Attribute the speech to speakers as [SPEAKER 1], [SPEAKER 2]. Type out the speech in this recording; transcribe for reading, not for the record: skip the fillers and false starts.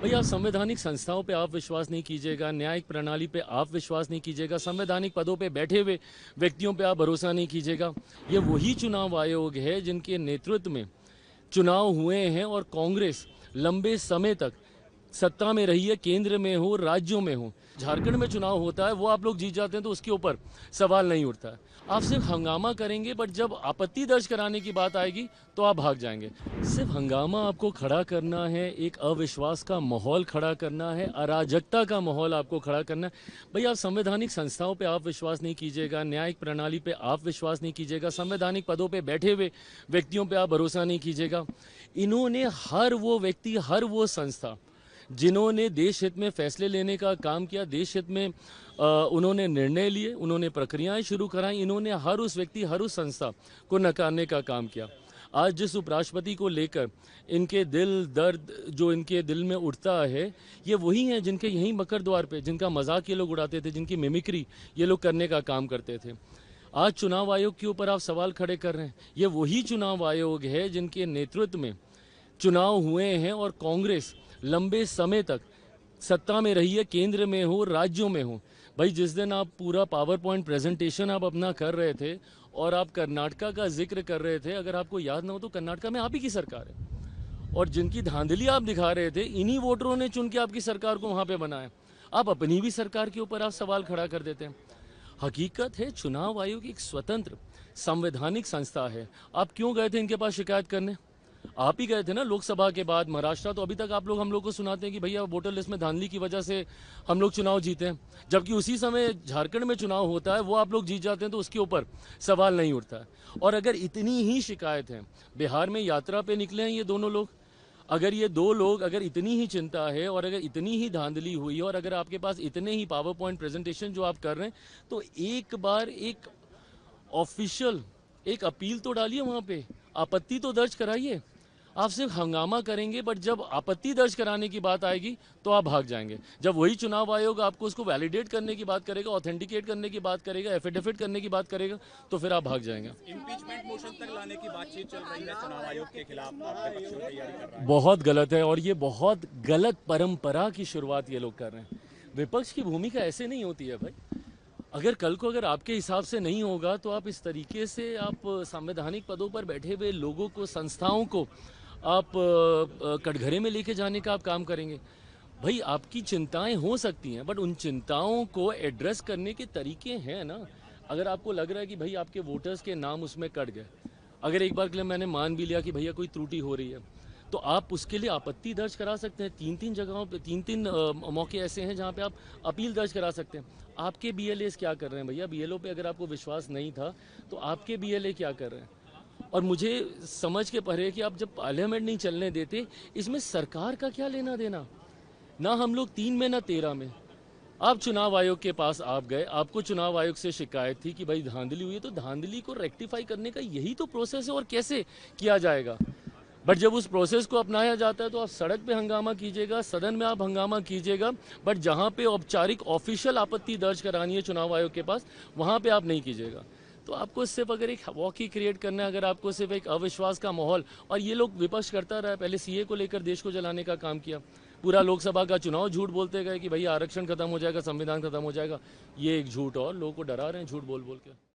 [SPEAKER 1] भैया आप संवैधानिक संस्थाओं पे आप विश्वास नहीं कीजिएगा, न्यायिक प्रणाली पे आप विश्वास नहीं कीजिएगा, संवैधानिक पदों पे बैठे हुए व्यक्तियों पे आप भरोसा नहीं कीजिएगा। ये वही चुनाव आयोग है जिनके नेतृत्व में चुनाव हुए हैं और कांग्रेस लंबे समय तक सत्ता में रही है, केंद्र में हो, राज्यों में हो। झारखंड में चुनाव होता है, वो आप लोग जीत जाते हैं तो उसके ऊपर सवाल नहीं उठता है। आप सिर्फ हंगामा करेंगे, बट जब आपत्ति दर्ज कराने की बात आएगी तो आप भाग जाएंगे। सिर्फ हंगामा आपको खड़ा करना है, एक अविश्वास का माहौल खड़ा करना है, अराजकता का माहौल आपको खड़ा करना है। भैया आप संवैधानिक संस्थाओं पे आप विश्वास नहीं कीजिएगा, न्यायिक प्रणाली पे आप विश्वास नहीं कीजिएगा, संवैधानिक पदों पे बैठे हुए व्यक्तियों पे आप भरोसा नहीं कीजिएगा। इन्होंने हर वो व्यक्ति, हर वो संस्था जिन्होंने देश हित में फैसले लेने का काम किया, देश हित में उन्होंने निर्णय लिए, उन्होंने प्रक्रियाएं शुरू कराई, इन्होंने हर उस व्यक्ति, हर उस संस्था को नकारने का काम किया। आज जिस उपराष्ट्रपति को लेकर इनके दिल दर्द जो इनके दिल में उठता है, ये वही हैं जिनके यहीं मकर द्वार पे, जिनका मजाक ये लोग उड़ाते थे, जिनकी मिमिक्री ये लोग करने का काम करते थे। आज चुनाव आयोग के ऊपर आप सवाल खड़े कर रहे हैं। ये वही चुनाव आयोग है जिनके नेतृत्व में चुनाव हुए हैं और कांग्रेस लंबे समय तक सत्ता में रही है, केंद्र में हो, राज्यों में हो। भाई जिस दिन आप पूरा पावर पॉइंट प्रेजेंटेशन आप अपना कर रहे थे और आप कर्नाटका का जिक्र कर रहे थे, अगर आपको याद ना हो तो कर्नाटका में आप ही की सरकार है और जिनकी धांधली आप दिखा रहे थे, इन्हीं वोटरों ने चुन के आपकी सरकार को वहां पे बनाया। आप अपनी भी सरकार के ऊपर आप सवाल खड़ा कर देते हैं। हकीकत है चुनाव आयोग एक स्वतंत्र संवैधानिक संस्था है। आप क्यों गए थे इनके पास शिकायत करने? आप ही गए थे ना लोकसभा के बाद महाराष्ट्र। तो अभी तक आप लोग हम लोग को सुनाते हैं कि भैया वोटर लिस्ट में धांधली की वजह से हम लोग चुनाव जीते हैं, जबकि उसी समय झारखंड में चुनाव होता है, वो आप लोग जीत जाते हैं तो उसके ऊपर सवाल नहीं उठता है। और अगर इतनी ही शिकायत है, बिहार में यात्रा पे निकले हैं ये दोनों लोग, अगर ये दो लोग, अगर इतनी ही चिंता है और अगर इतनी ही धांधली हुई है और अगर आपके पास इतने ही पावर पॉइंट प्रेजेंटेशन जो आप कर रहे हैं, तो एक बार एक ऑफिशियल एक अपील तो डालिए, वहां पे आपत्ति तो दर्ज कराइए। आप सिर्फ हंगामा करेंगे, बट जब आपत्ति दर्ज कराने की बात आएगी तो आप भाग जाएंगे। जब वही चुनाव आयोग आपको उसको वैलिडेट करने की बात करेगा, ऑथेंटिकेट करने की बात करेगा, एफिडेविट करने की बात करेगा, तो फिर आप भाग जाएंगे।
[SPEAKER 2] इम्पीचमेंट मोशन तक लाने की बातचीत चल रही है चुनाव आयोग के खिलाफ, विपक्ष तैयारी कर रहा है।
[SPEAKER 1] बहुत गलत है और ये बहुत गलत परंपरा की शुरुआत ये लोग कर रहे हैं। विपक्ष की भूमिका ऐसे नहीं होती है भाई। अगर कल को अगर आपके हिसाब से नहीं होगा तो आप इस तरीके से आप संवैधानिक पदों पर बैठे हुए लोगों को, संस्थाओं को आप कटघरे में लेके जाने का आप काम करेंगे। भाई आपकी चिंताएं हो सकती हैं, बट उन चिंताओं को एड्रेस करने के तरीके हैं ना। अगर आपको लग रहा है कि भाई आपके वोटर्स के नाम उसमें कट गए, अगर एक बार के लिए मैंने मान भी लिया कि भैया कोई त्रुटि हो रही है, तो आप उसके लिए आपत्ति दर्ज करा सकते हैं। तीन तीन जगहों पे, तीन तीन मौके ऐसे हैं जहां पे आप अपील दर्ज करा सकते हैं। आपके बीएलए क्या कर रहे हैं भैया? बीएलओ पे अगर आपको विश्वास नहीं था तो आपके बीएलए क्या कर रहे हैं? और मुझे समझ के परे कि आप जब पार्लियामेंट नहीं चलने देते, इसमें सरकार का क्या लेना देना? ना हम लोग 3 में ना 13 में। आप चुनाव आयोग के पास आप गए, आपको चुनाव आयोग से शिकायत थी कि भाई धांधली हुई है, तो धांधली को रेक्टिफाई करने का यही तो प्रोसेस है, और कैसे किया जाएगा। बट जब उस प्रोसेस को अपनाया जाता है तो आप सड़क पे हंगामा कीजिएगा, सदन में आप हंगामा कीजिएगा, बट जहां पे औपचारिक ऑफिशियल आपत्ति दर्ज करानी है चुनाव आयोग के पास, वहां पे आप नहीं कीजिएगा। तो आपको सिर्फ अगर एक वॉक ही क्रिएट करना है, अगर आपको सिर्फ एक अविश्वास का माहौल, और ये लोग विपक्ष करता रहा, पहले सीए को लेकर देश को जलाने का काम किया, पूरा लोकसभा का चुनाव झूठ बोलते गए कि भैया आरक्षण खत्म हो जाएगा, संविधान खत्म हो जाएगा। ये एक झूठ, और लोगों को डरा रहे हैं झूठ बोल बोल के।